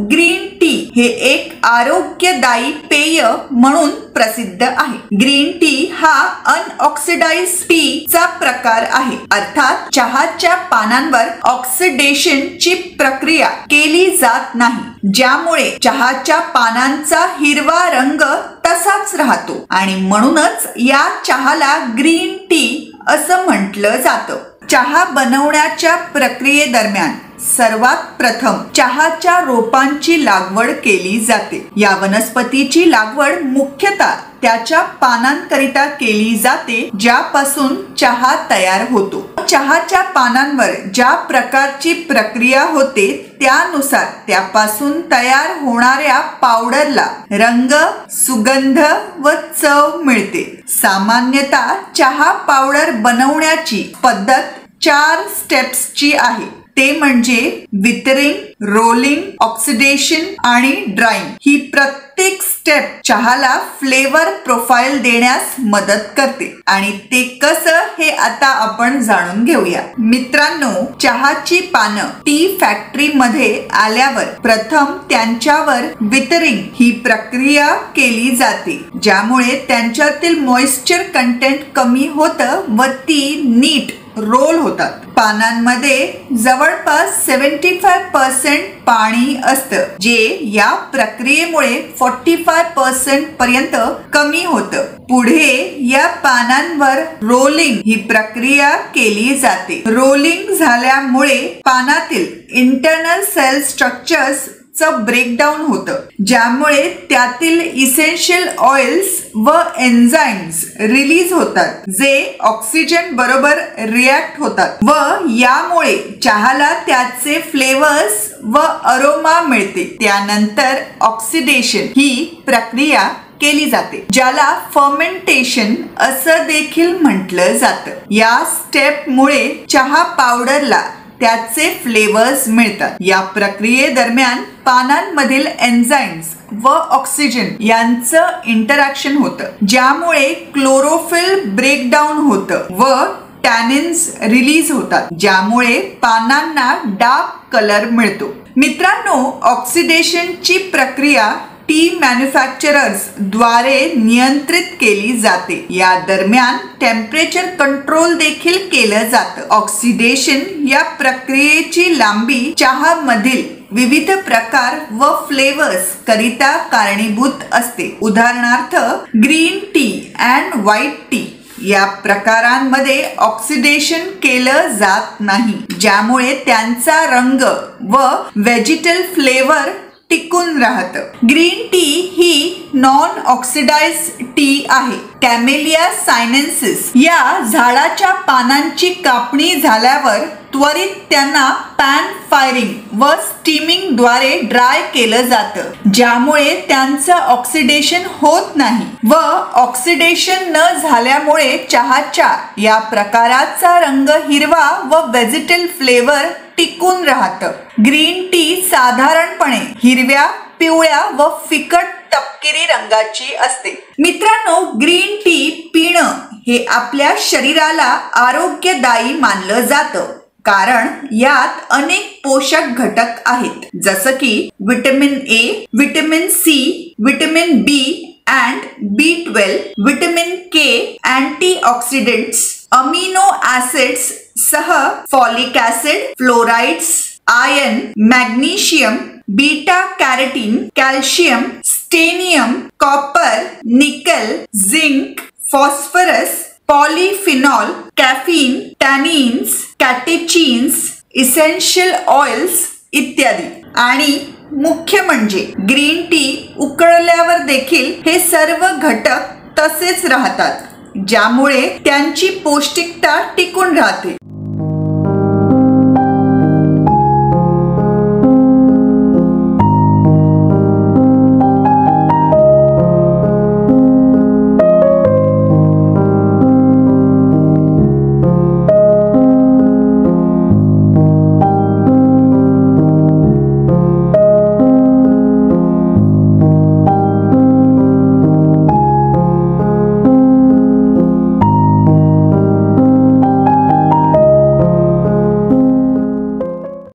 Green tea हे एक आरोग्यदायी पेय म्हणून प्रसिद्ध आहे। ग्रीन टी हा अनऑक्सिडाइज्ड टी चा प्रकार आहे, अर्थात चहाच्या पानांवर ऑक्सिडेशन ची प्रक्रिया केली जात नाही, ज्यामुळे चहाच्या पानांचा हिरवा रंग तसाच राहतो आणि म्हणूनच या चहाला ग्रीन टी असं म्हटलं जातं। चहा बनवण्याच्या प्रक्रियेदरम्यान सर्वात प्रथम चहाच्या रोपांची लागवड केली जाते। या वनस्पतीची लागवड मुख्यतः त्याच्या पानांकरिता केली जाते, ज्यापासून चहा तयार होतो। चहाच्या पानांवर ज्या प्रकारची प्रक्रिया होते त्यानुसार त्यापासून तयार होणाऱ्या पावडरला रंग, सुगंध व चव मिळते। सामान्यतः चहा पावडर बनवण्याची पद्धत 4 स्टेप्सची आहे, ते म्हणजे विथरिंग, रोलिंग, ऑक्सिडेशन आणि ड्राइंग। ही प्रत्येक स्टेप चहाला फ्लेवर प्रोफाइल देण्यास मदत करते आणि ते कसं हे आता आपण जाणून घेऊया। मित्रांनो, चहाची पानं टी फॅक्टरी मध्ये आल्यावर प्रथम त्यांच्यावर विथरिंग ही प्रक्रिया केली जाते, ज्यामुळे त्यांच्यातील मॉइश्चर कंटेंट कमी होतं व ती नीट रोल होतात। पानांमध्ये जवळपास 75% पाणी असतं, जे या प्रक्रियेमुळे 45% पर्यंत कमी होतं। पुढे या पानांवर रोलिंग ही प्रक्रिया केली जाते। रोलिंग झाल्यामुळे पानातील इंटरनल सेल स्ट्रक्चर्स ब्रेकडाउन होतं, ज्यामुळे त्यातील इसेन्शियल ऑइल्स व एन्झाइम्स रिलीज होतात, जे ऑक्सिजन बरोबर रिॲक्ट होतात व यामुळे चहाला त्याचे फ्लेवर्स व अरोमा मिळते। त्यानंतर ऑक्सिडेशन ही प्रक्रिया केली जाते, ज्याला फर्मेंटेशन असं देखील म्हटलं जातं। या स्टेप मुळे चहा पावडरला त्याचे फ्लेवर्स मिळतात। या प्रक्रियेदरम्यान पानांमधील एन्झाइम्स व ऑक्सिजन यांचं इंटरॅक्शन होतं, ज्यामुळे क्लोरोफिल ब्रेकडाऊन होतं व टॅनिन्स रिलीज होतात, ज्यामुळे पानांना डार्क कलर मिळतो। मित्रांनो, ऑक्सिडेशनची प्रक्रिया टी मॅन्युफॅक्चरर्स द्वारे नियंत्रित केली जाते। या दरम्यान टेम्परेचर कंट्रोल देखील केलं जातं। ऑक्सिडेशन या प्रक्रियेची लांबी चहामधील विविध प्रकार व फ्लेवर्स करिता कारणीभूत असते। उदाहरणार्थ, green tea and white T या प्रकारांमध्ये ऑक्सिडेशन केलं जात नाही, ज्यामुळे त्यांचा रंग व व्हेजिटल फ्लेवर टिकून राहतं। ग्रीन टी ही नॉन ऑक्सिडाइज्ड टी आहे। कॅमेलिया सायनेन्सिस या झाडाच्या पानांची कापणी झाल्यावर त्वरित त्यांना पॅन फायरिंग व स्टीमिंग द्वारे ड्राय केलं जातं, ज्यामुळे त्यांचं ऑक्सिडेशन होत नाही व ऑक्सिडेशन न झाल्यामुळे चहाच्या या प्रकाराचा रंग हिरवा व व्हेजिटल फ्लेवर टिकून राहतं। ग्रीन टी साधारणपणे हिरव्या, पिवळ्या व फिकट तपकिरी रंगाची असते। मित्रांनो, ग्रीन टी पिणं हे आपल्या शरीराला आरोग्यदायी मानलं जातं, कारण यात अनेक पोषक घटक आहेत, जसं की vitamin A, vitamin C, vitamin B and B12, vitamin K, antioxidants, amino acids सह folic acid, fluorides, iron, magnesium, beta carotene, calcium, स्टेनियम, copper, nickel, zinc, phosphorus, polyphenol, caffeine, tannins, catechins, essential oils इत्यादी। आणि मुख्य म्हणजे green tea उकळल्यावर देखील हे सर्व घटक तसेच राहतात, ज्यामुळे त्यांची पौष्टिकता टिकून राहते।